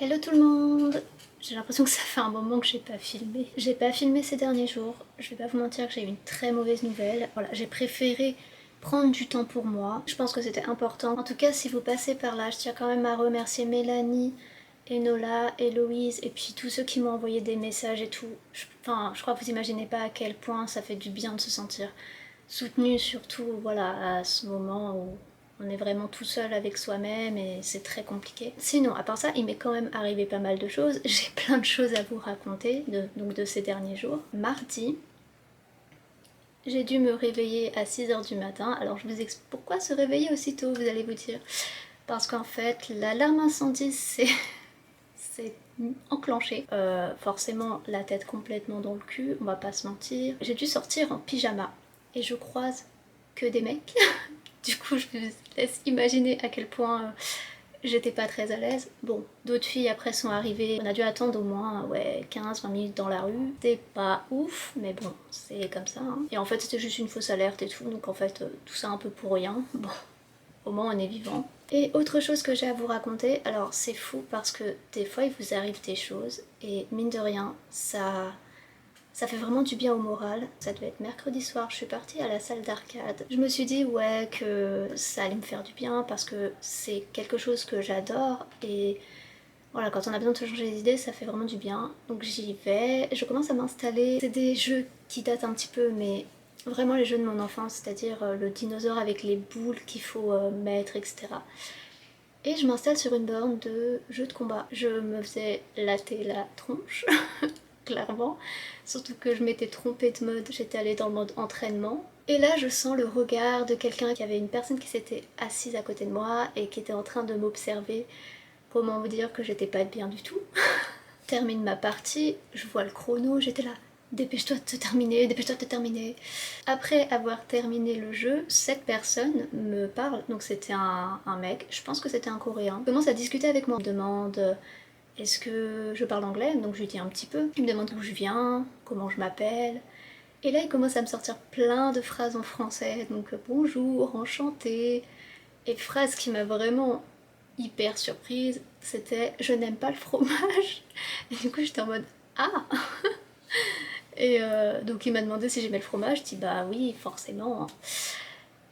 Hello tout le monde! J'ai l'impression que ça fait un moment que j'ai pas filmé. J'ai pas filmé ces derniers jours, je vais pas vous mentir que j'ai eu une très mauvaise nouvelle. Voilà, j'ai préféré prendre du temps pour moi. Je pense que c'était important. En tout cas, si vous passez par là, je tiens quand même à remercier Mélanie, Enola, Héloïse et puis tous ceux qui m'ont envoyé des messages et tout. Enfin, je crois que vous imaginez pas à quel point ça fait du bien de se sentir soutenu, surtout voilà, à ce moment où on est vraiment tout seul avec soi-même et c'est très compliqué. Sinon, à part ça, il m'est quand même arrivé pas mal de choses. J'ai plein de choses à vous raconter donc de ces derniers jours. Mardi, j'ai dû me réveiller à 6 h du matin. Alors je vous explique pourquoi se réveiller aussitôt, vous allez vous dire. Parce qu'en fait, l'alarme incendie s'est enclenchée. Forcément, la tête complètement dans le cul, on va pas se mentir. J'ai dû sortir en pyjama et je croise que des mecs. Du coup, je vous laisse imaginer à quel point j'étais pas très à l'aise. Bon, d'autres filles après sont arrivées. On a dû attendre au moins ouais, 15-20 minutes dans la rue. C'était pas ouf, mais bon, c'est comme ça. Hein. Et en fait, c'était juste une fausse alerte et tout. Donc en fait, tout ça un peu pour rien. Bon, au moins on est vivant. Et autre chose que j'ai à vous raconter, alors c'est fou parce que des fois il vous arrive des choses et mine de rien, ça fait vraiment du bien au moral. Ça devait être mercredi soir, je suis partie à la salle d'arcade. Je me suis dit ouais que ça allait me faire du bien parce que c'est quelque chose que j'adore et voilà, quand on a besoin de se changer les idées, ça fait vraiment du bien. Donc j'y vais, je commence à m'installer. C'est des jeux qui datent un petit peu, mais vraiment les jeux de mon enfance, c'est-à-dire le dinosaure avec les boules qu'il faut mettre, etc. Et je m'installe sur une borne de jeux de combat. Je me faisais latter la tronche, clairement. Surtout que je m'étais trompée de mode, j'étais allée dans le mode entraînement. Et là, je sens le regard de quelqu'un qui avait une personne qui s'était assise à côté de moi et qui était en train de m'observer. Comment vous dire que j'étais pas bien du tout. Termine ma partie, je vois le chrono, j'étais là. Dépêche-toi de te terminer, dépêche-toi de te terminer. Après avoir terminé le jeu, cette personne me parle, donc c'était un mec, je pense que c'était un coréen. Il commence à discuter avec moi. Il me demande est-ce que je parle anglais, donc je lui dis un petit peu. Il me demande d'où je viens, comment je m'appelle. Et là il commence à me sortir plein de phrases en français, donc bonjour, enchanté. Et phrase qui m'a vraiment hyper surprise, c'était je n'aime pas le fromage. Et du coup j'étais en mode ah. Et donc il m'a demandé si j'aimais le fromage, je dis bah oui forcément.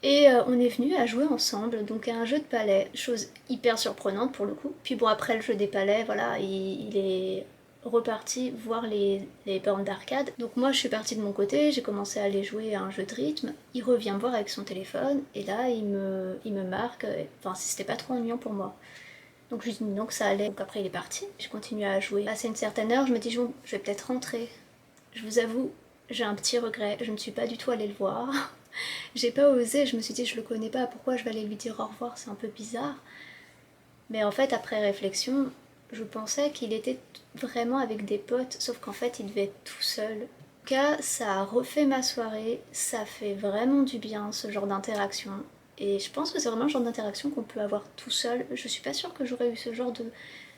Et on est venu à jouer ensemble, donc à un jeu de palais, chose hyper surprenante pour le coup. Puis bon après le jeu des palais, voilà, il est reparti voir les bornes d'arcade. Donc moi je suis partie de mon côté, j'ai commencé à aller jouer à un jeu de rythme. Il revient me voir avec son téléphone et là il me marque, enfin si c'était pas trop ennuyant pour moi. Donc je lui dis non que ça allait, donc après il est parti. Je continue à jouer. Passé une certaine heure, je me dis je vais peut-être rentrer. Je vous avoue, j'ai un petit regret, je ne suis pas du tout allée le voir. J'ai pas osé, je me suis dit je le connais pas, pourquoi je vais aller lui dire au revoir, c'est un peu bizarre. Mais en fait, après réflexion, je pensais qu'il était vraiment avec des potes, sauf qu'en fait, il devait être tout seul. En tout cas, ça a refait ma soirée, ça fait vraiment du bien ce genre d'interaction. Et je pense que c'est vraiment le genre d'interaction qu'on peut avoir tout seul. Je suis pas sûre que j'aurais eu ce genre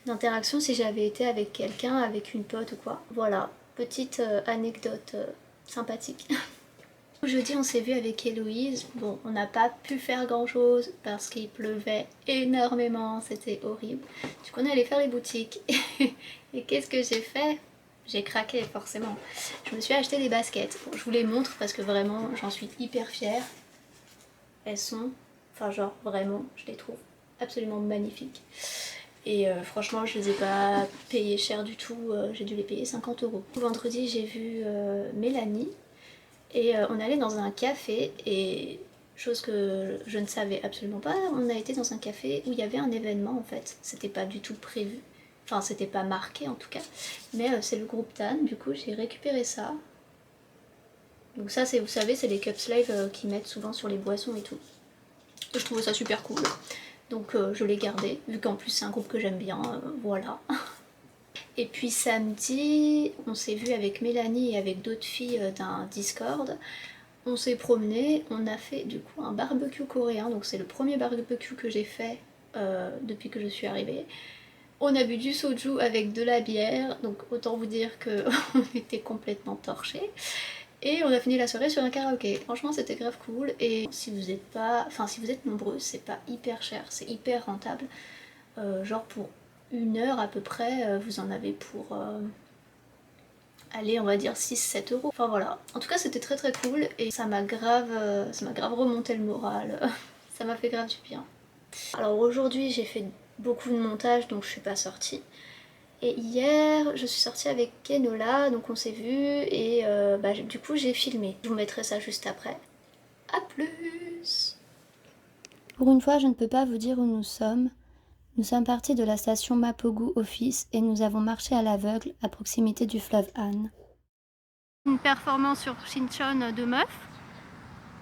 d'interaction si j'avais été avec quelqu'un, avec une pote ou quoi. Voilà, petite anecdote sympathique. Jeudi, on s'est vu avec Héloïse. Bon, on n'a pas pu faire grand chose parce qu'il pleuvait énormément, c'était horrible. Du coup, on est allé faire les boutiques. Et qu'est-ce que j'ai fait? J'ai craqué, forcément. Je me suis acheté des baskets. Bon, je vous les montre parce que vraiment, j'en suis hyper fière. Elles sont, enfin, genre, vraiment, je les trouve absolument magnifiques. Et franchement, je les ai pas payées cher du tout. J'ai dû les payer 50 €. Vendredi, j'ai vu Mélanie. Et on allait dans un café et chose que je ne savais absolument pas, on a été dans un café où il y avait un événement en fait. C'était pas du tout prévu, enfin c'était pas marqué en tout cas, mais c'est le groupe Tan, du coup j'ai récupéré ça. Donc ça c'est, vous savez, c'est les cup slaves qui mettent souvent sur les boissons et tout. Je trouvais ça super cool, donc je l'ai gardé, vu qu'en plus c'est un groupe que j'aime bien, voilà. Et puis samedi, on s'est vu avec Mélanie et avec d'autres filles d'un Discord. On s'est promené, on a fait du coup un barbecue coréen, donc c'est le premier barbecue que j'ai fait depuis que je suis arrivée. On a bu du soju avec de la bière, donc autant vous dire qu'on était complètement torchés. Et on a fini la soirée sur un karaoké. Franchement c'était grave cool et si vous êtes nombreux, c'est pas hyper cher, c'est hyper rentable. Genre pour 1 heure à peu près, vous en avez pour, allez, on va dire 6-7 euros. Enfin voilà, en tout cas c'était très très cool et ça m'a grave remonté le moral, ça m'a fait grave du bien. Alors aujourd'hui j'ai fait beaucoup de montage donc je suis pas sortie. Et hier je suis sortie avec Enola, donc on s'est vu et du coup j'ai filmé. Je vous mettrai ça juste après. A plus! Pour une fois je ne peux pas vous dire où nous sommes. Nous sommes partis de la station Mapogu Office et nous avons marché à l'aveugle à proximité du fleuve Han. Une performance sur Shinchon de meuf.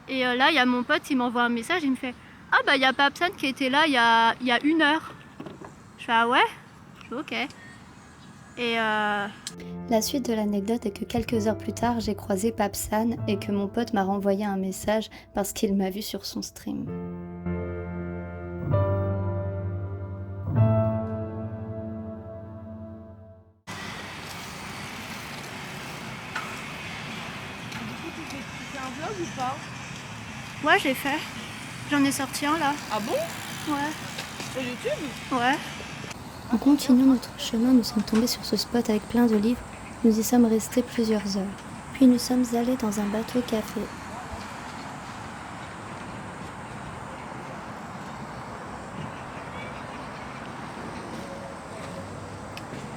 Et là, il y a mon pote, il m'envoie un message, il me fait « Ah bah il y a Papsan qui était là il y a 1 heure. » Je fais « Ah ouais ?» Je fais « Ok. » Et La suite de l'anecdote est que quelques heures plus tard, j'ai croisé Papsan et que mon pote m'a renvoyé un message parce qu'il m'a vu sur son stream. Tu fais un vlog ou pas? Ouais, j'ai fait. J'en ai sorti un là. Ah bon? Ouais. Sur YouTube? Ouais. En continuant notre chemin, nous sommes tombés sur ce spot avec plein de livres. Nous y sommes restés plusieurs heures. Puis nous sommes allés dans un bateau café.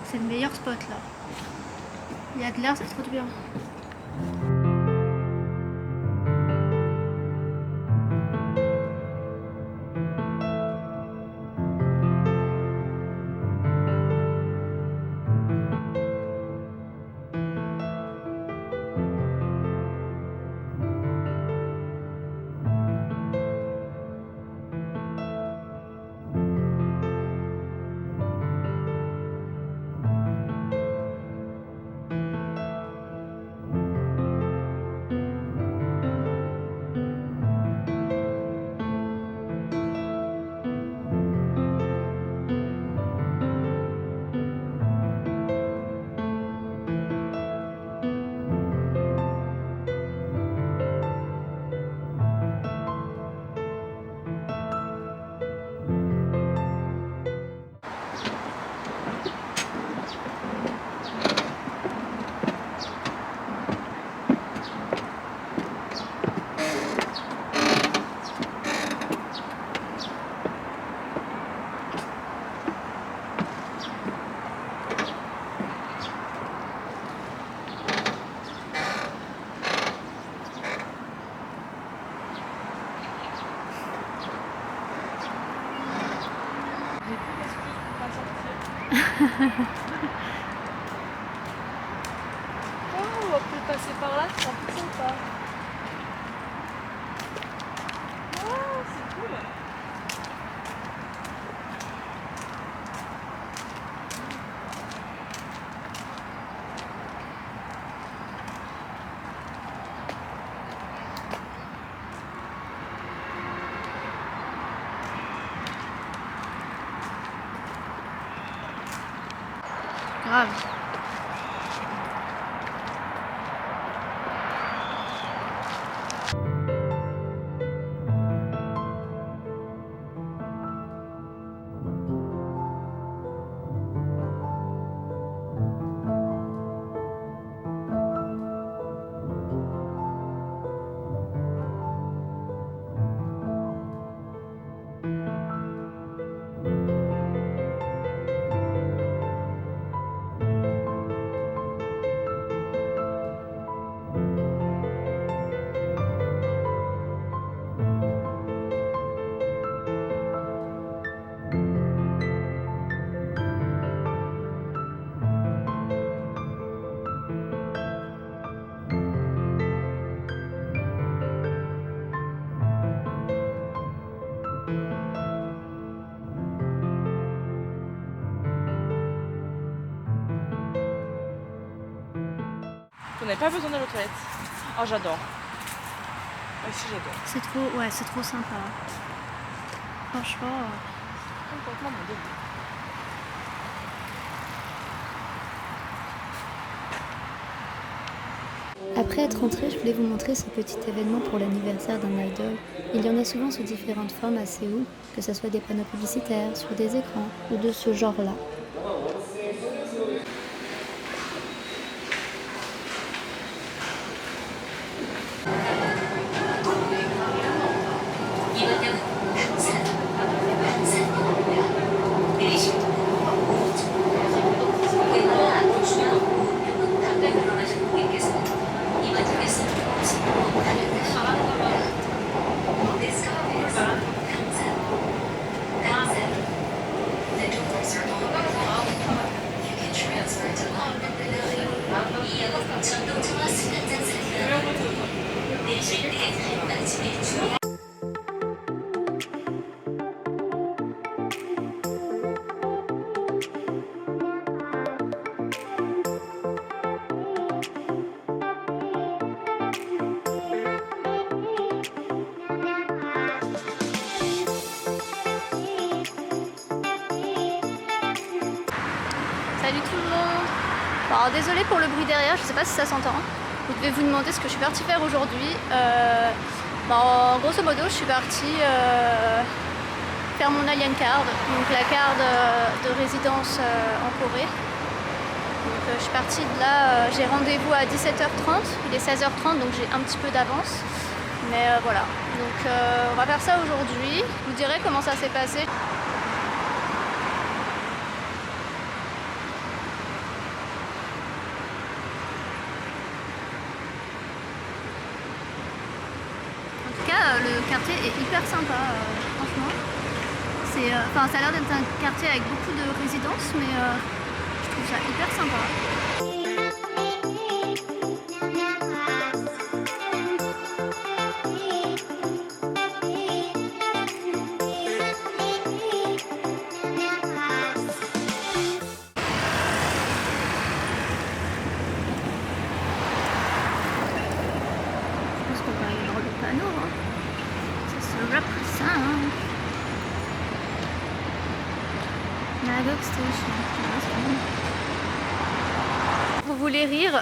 C'est le meilleur spot là. Il y a de l'air, c'est trop bien. Oh, on va peut-être passer par là, c'est un peu sympa. Oh, c'est cool. Grave. On n'avait pas besoin d'aller aux toilettes. Oh, j'adore. Ah si, j'adore. C'est trop sympa. Franchement. Complètement mon délire. Après être rentrée, je voulais vous montrer ce petit événement pour l'anniversaire d'un idol. Il y en a souvent sous différentes formes à Séoul, que ce soit des panneaux publicitaires, sur des écrans ou de ce genre-là. Salut tout le monde. Bon, alors désolée pour le bruit derrière, je sais pas si ça s'entend. Vous devez vous demander ce que je suis partie faire aujourd'hui. Grosso modo, je suis partie faire mon Alien Card, donc la carte de résidence en Corée. Donc je suis partie de là, j'ai rendez-vous à 17h30, il est 16h30 donc j'ai un petit peu d'avance. Mais voilà, donc on va faire ça aujourd'hui. Je vous dirai comment ça s'est passé. Le quartier est hyper sympa, franchement. Ça a l'air d'être un quartier avec beaucoup de résidences, mais je trouve ça hyper sympa. Je pense qu'on va aller voir le panneau, hein. Ça se représente. Nagok Station. Vous voulez rire?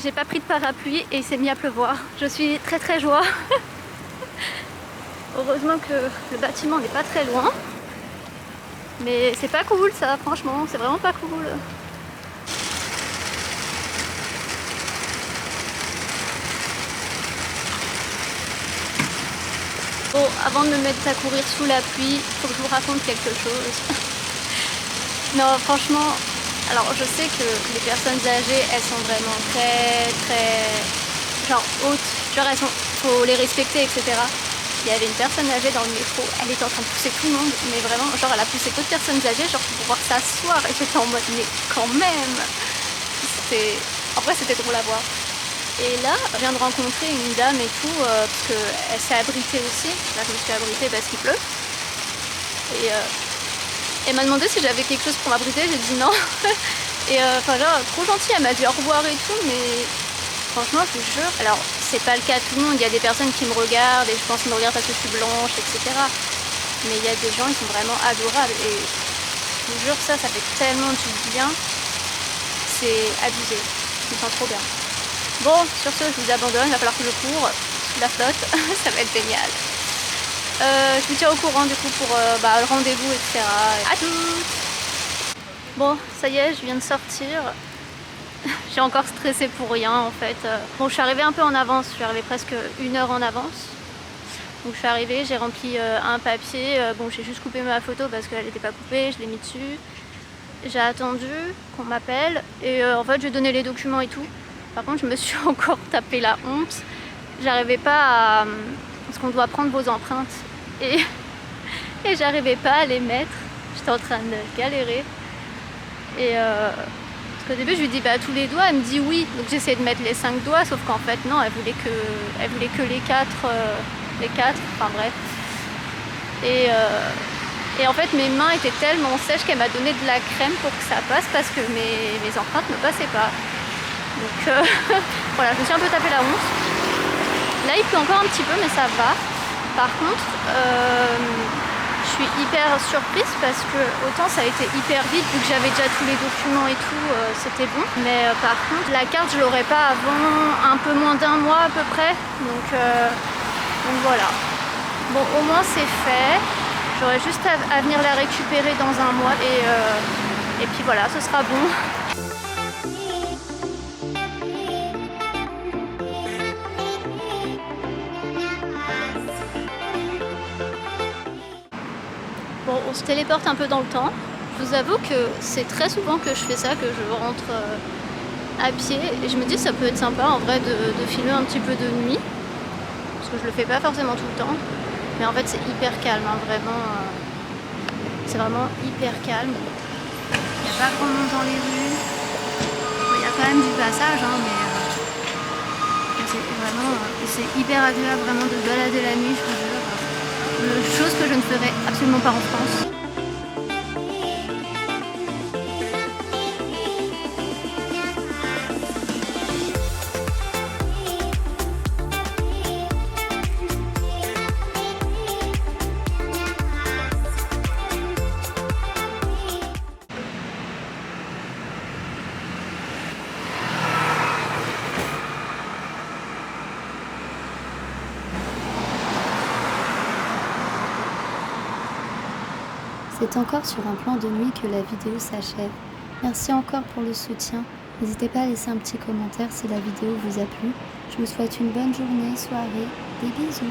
J'ai pas pris de parapluie et il s'est mis à pleuvoir. Je suis très joie. Heureusement que le bâtiment n'est pas très loin. Mais c'est pas cool ça, franchement, c'est vraiment pas cool. Bon, avant de me mettre à courir sous la pluie, il faut que je vous raconte quelque chose. Non, franchement, alors je sais que les personnes âgées, elles sont vraiment très genre hautes, genre faut les respecter, etc. Il y avait une personne âgée dans le métro, elle était en train de pousser tout le monde, mais vraiment, genre elle a poussé d'autres personnes âgées, genre pour pouvoir s'asseoir, et j'étais en mode, mais quand même, en vrai c'était drôle à voir. Et là, je viens de rencontrer une dame et tout, parce qu'elle s'est abritée aussi. Là, je me suis abritée parce qu'il pleut. Et elle m'a demandé si j'avais quelque chose pour m'abriter, j'ai dit non. Et genre, trop gentille, elle m'a dit au revoir et tout, mais franchement, je vous jure. Alors, c'est pas le cas de tout le monde, il y a des personnes qui me regardent et je pense qu'ils me regardent parce que je suis blanche, etc. Mais il y a des gens qui sont vraiment adorables et je vous jure, ça fait tellement du bien. C'est abusé, je me sens trop bien. Bon, sur ce, je vous abandonne, il va falloir que je cours sous la flotte, ça va être génial. Je vous tiens au courant du coup pour le rendez-vous, etc. À toutes. Bon, ça y est, je viens de sortir. J'ai encore stressé pour rien en fait. Bon, je suis arrivée un peu en avance, je suis arrivée presque 1 heure en avance. Donc je suis arrivée, j'ai rempli un papier. Bon, j'ai juste coupé ma photo parce qu'elle n'était pas coupée, je l'ai mis dessus. J'ai attendu qu'on m'appelle et en fait j'ai donné les documents et tout. Par contre, je me suis encore tapé la honte. J'arrivais pas à... Parce qu'on doit prendre vos empreintes. Et j'arrivais pas à les mettre. J'étais en train de galérer. Et parce qu'au début, je lui dis bah, tous les doigts. Elle me dit oui. Donc j'essayais de mettre les 5 doigts. Sauf qu'en fait, non, elle voulait que les 4. Enfin bref. Et en fait, mes mains étaient tellement sèches qu'elle m'a donné de la crème pour que ça passe. Parce que mes empreintes ne passaient pas. Donc voilà, je me suis un peu tapé la honte. Là il pleut encore un petit peu mais ça va. Par contre je suis hyper surprise parce que autant ça a été hyper vite vu que j'avais déjà tous les documents et tout, c'était bon. Mais par contre la carte je l'aurai pas avant un peu moins d'1 mois à peu près. Donc voilà. Bon, au moins c'est fait. J'aurai juste à venir la récupérer dans 1 mois et puis voilà, ce sera bon. Bon, on se téléporte un peu dans le temps. Je vous avoue que c'est très souvent que je fais ça, que je rentre à pied. Et je me dis que ça peut être sympa en vrai de filmer un petit peu de nuit. Parce que je le fais pas forcément tout le temps. Mais en fait c'est hyper calme, hein, vraiment. C'est vraiment hyper calme. Il n'y a pas grand monde dans les rues. Il y a quand même du passage, hein, mais c'est vraiment... c'est hyper agréable vraiment de se balader la nuit, je vous jure. Chose que je ne ferais absolument pas en France. C'est encore sur un plan de nuit que la vidéo s'achève. Merci encore pour le soutien. N'hésitez pas à laisser un petit commentaire si la vidéo vous a plu. Je vous souhaite une bonne journée, soirée, des bisous.